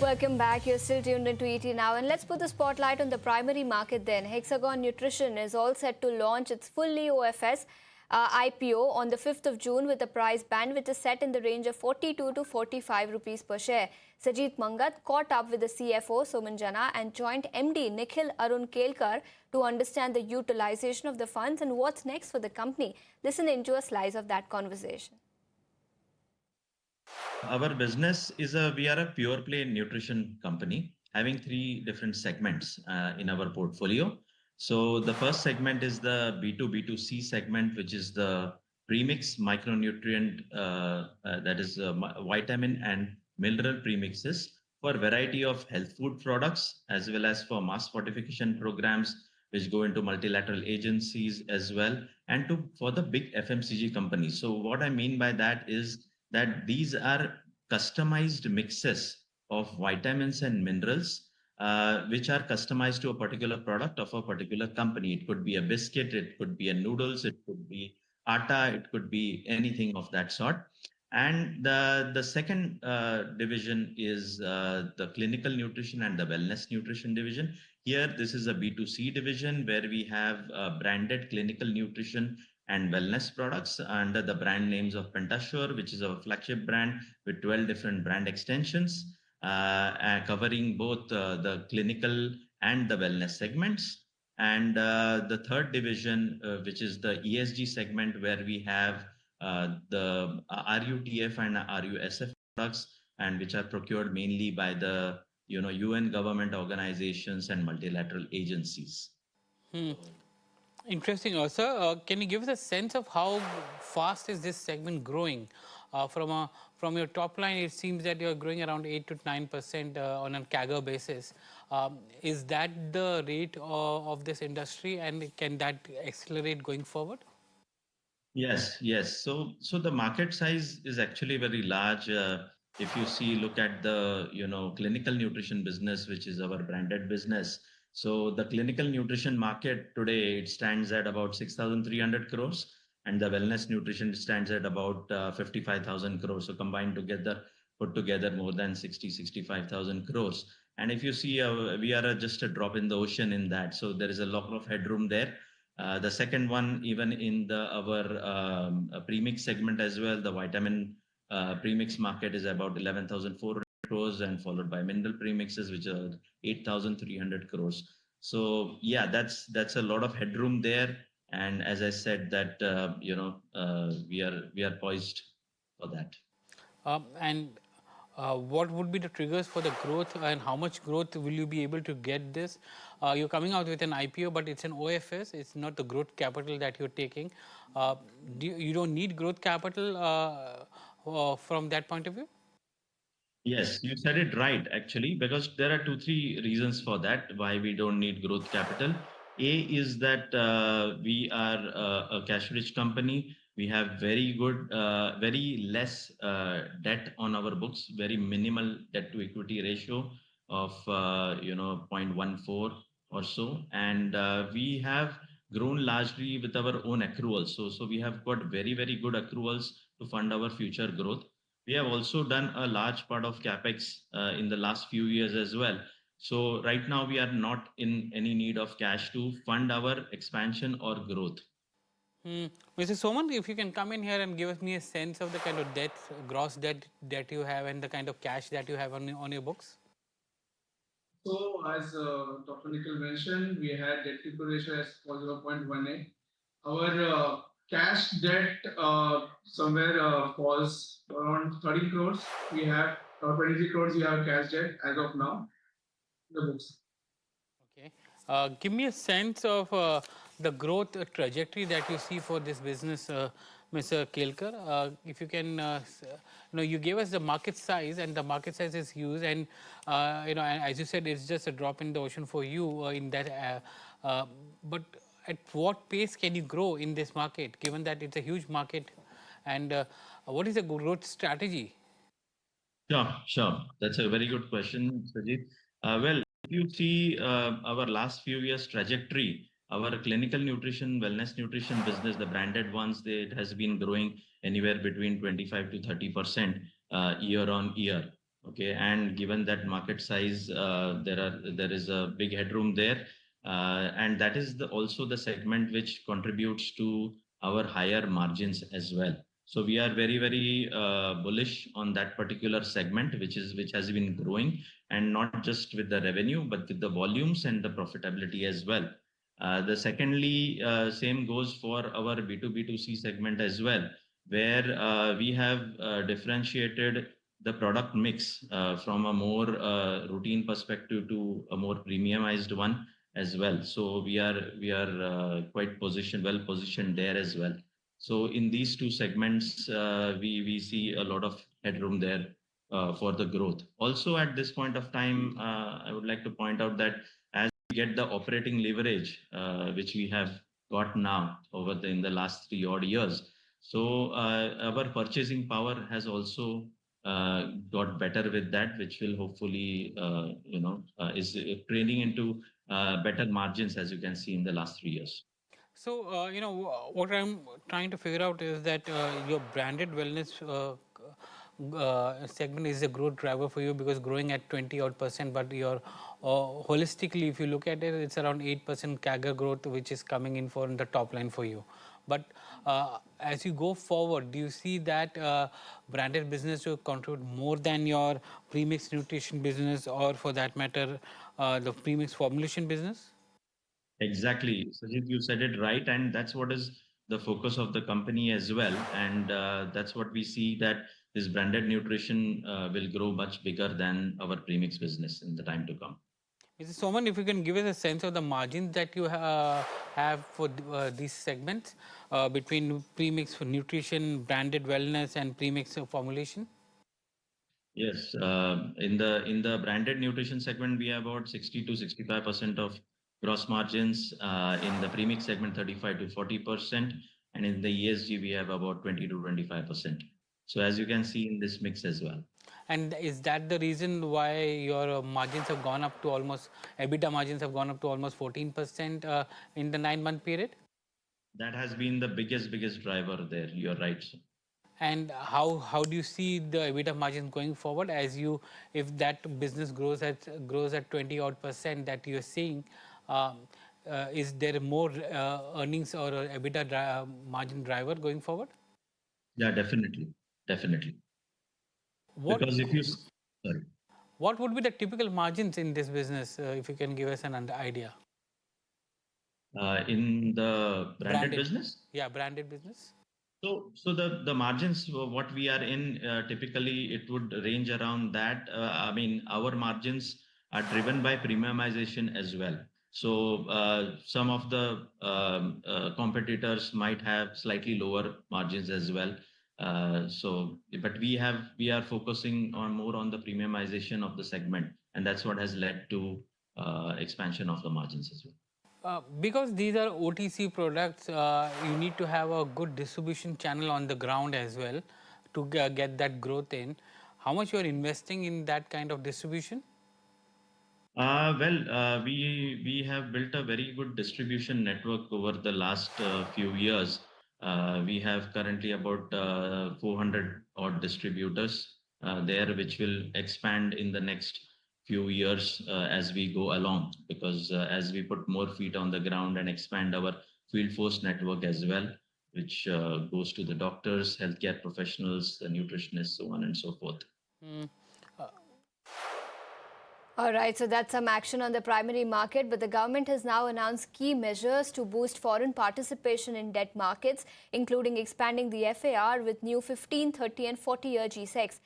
Welcome back. You're still tuned into ET Now, and let's put the spotlight on the primary market then. Hexagon Nutrition is all set to launch its fully OFS IPO on the 5th of June with a price band which is set in the range of 42 to 45 rupees per share. Sajit Mangat caught up with the CFO Soman Jana and joint MD Nikhil Arun Kelkar to understand the utilization of the funds and what's next for the company. Listen into a slice of that conversation. Our business is we are a pure play nutrition company having three different segments in our portfolio. So the first segment is the B2B2C segment, which is the premix micronutrient, that is vitamin and mineral premixes for a variety of health food products, as well as for mass fortification programs, which go into multilateral agencies as well, and for the big FMCG companies. So what I mean by that is that these are customized mixes of vitamins and minerals, which are customized to a particular product of a particular company. It could be a biscuit, it could be a noodles, it could be atta, it could be anything of that sort. And the second division is the clinical nutrition and the wellness nutrition division. Here, this is a B2C division where we have branded clinical nutrition and wellness products under the brand names of Pentasure, which is our flagship brand with 12 different brand extensions, covering both the clinical and the wellness segments. And the third division, which is the ESG segment, where we have the RUTF and RUSF products, and which are procured mainly by the UN government organizations and multilateral agencies. Interesting. Also, can you give us a sense of how fast is this segment growing? From your top line, it seems that you're growing around 8 to 9% on a CAGR basis. Is that the rate of this industry, and can that accelerate going forward? Yes. So the market size is actually very large. If you look at the clinical nutrition business, which is our branded business. So the clinical nutrition market today, it stands at about 6,300 crores, and the wellness nutrition stands at about 55,000 crores. So combined together, put together more than 65,000 crores. And if you see, we are just a drop in the ocean in that. So there is a lot of headroom there. The second one, even in our premix segment as well, the vitamin premix market is about 11,400 crores, and followed by mineral premixes, which are 8,300 crores. So yeah, that's a lot of headroom there. And as I said, that we are poised for that. What would be the triggers for the growth, and how much growth will you be able to get this? You're coming out with an IPO, but it's an OFS. It's not the growth capital that you're taking. You don't need growth capital from that point of view? Yes, you said it right, actually, because there are 2, 3 reasons for that, why we don't need growth capital. A is that we are a cash-rich company. We have very less debt on our books, very minimal debt to equity ratio of 0.14 or so. And we have grown largely with our own accruals. So we have got very good accruals to fund our future growth. We have also done a large part of capex in the last few years as well. So right now we are not in any need of cash to fund our expansion or growth. Mr. Soman, if you can come in here and give me a sense of the kind of debt, gross debt that you have, and the kind of cash that you have on your books. So as Dr. Nikhil mentioned, we had debt to equity ratio as 0.18. Our cash debt somewhere falls around 30 crores. We have 23 crores. We have cash debt as of now. The books. Okay. Give me a sense of the growth trajectory that you see for this business, Mr. Kelkar. If you can, you gave us the market size, and the market size is huge, and as you said, it's just a drop in the ocean for you in that. But at what pace can you grow in this market, given that it's a huge market, and what is the growth strategy? Sure. That's a very good question, Sajid. Well, if you see our last few years trajectory, our clinical nutrition, wellness nutrition business, the branded ones, it has been growing anywhere between 25 to 30% year on year. Okay, and given that market size, there is a big headroom there, and that is also the segment which contributes to our higher margins as well. So we are very bullish on that particular segment, which has been growing, and not just with the revenue, but with the volumes and the profitability as well. The secondly, same goes for our B2B2C segment as well, where we have differentiated the product mix from a more routine perspective to a more premiumized one as well. So we are quite well positioned there as well. So in these two segments, we see a lot of headroom there for the growth. Also, at this point of time, I would like to point out that as we get the operating leverage, which we have got now in the last 3 odd years, so our purchasing power has also got better with that, which will hopefully, is training into better margins, as you can see in the last 3 years. So, what I'm trying to figure out is that your branded wellness segment is a growth driver for you because growing at 20 odd percent, but your holistically, if you look at it, it's around 8% CAGR growth, which is coming in for the top line for you. But as you go forward, do you see that branded business will contribute more than your premix nutrition business, or for that matter, the premix formulation business? Exactly. Sajid, you said it right. And that's what is the focus of the company as well. And that's what we see, that this branded nutrition will grow much bigger than our premix business in the time to come. Mr. Soman, if you can give us a sense of the margins that you have for these segments between premix for nutrition, branded wellness, and premix formulation. Yes, in the branded nutrition segment, we have about 60 to 65% of gross margins. In the premix segment, 35 to 40%, and in the ESG, we have about 20 to 25%. So as you can see in this mix as well. And is that the reason why your margins have gone up to almost, EBITDA margins have gone up to almost 14% in the 9-month period? That has been the biggest driver there. You're right. And how do you see the EBITDA margins going forward, as you, if that business grows at 20 odd percent that you're seeing, um, is there more earnings or EBITDA margin driver going forward? Yeah, definitely. What Because if you, sorry, what would be the typical margins in this business, if you can give us an idea? in the branded Branded, business. yeah, branded business. So the margins, what we are in, typically it would range around that. I mean, our margins are driven by premiumization as well. So some of the competitors might have slightly lower margins as well. But we are focusing on more on the premiumization of the segment, and that's what has led to expansion of the margins as well. Because these are OTC products, you need to have a good distribution channel on the ground as well to get that growth in. How much you are investing in that kind of distribution? We have built a very good distribution network over the last few years. We have currently about 400 odd distributors there, which will expand in the next few years as we go along. Because as we put more feet on the ground and expand our field force network as well, which goes to the doctors, healthcare professionals, the nutritionists, so on and so forth. Mm. All right, so that's some action on the primary market, but the government has now announced key measures to boost foreign participation in debt markets, including expanding the FAR with new 15, 30 and 40-year G-Secs.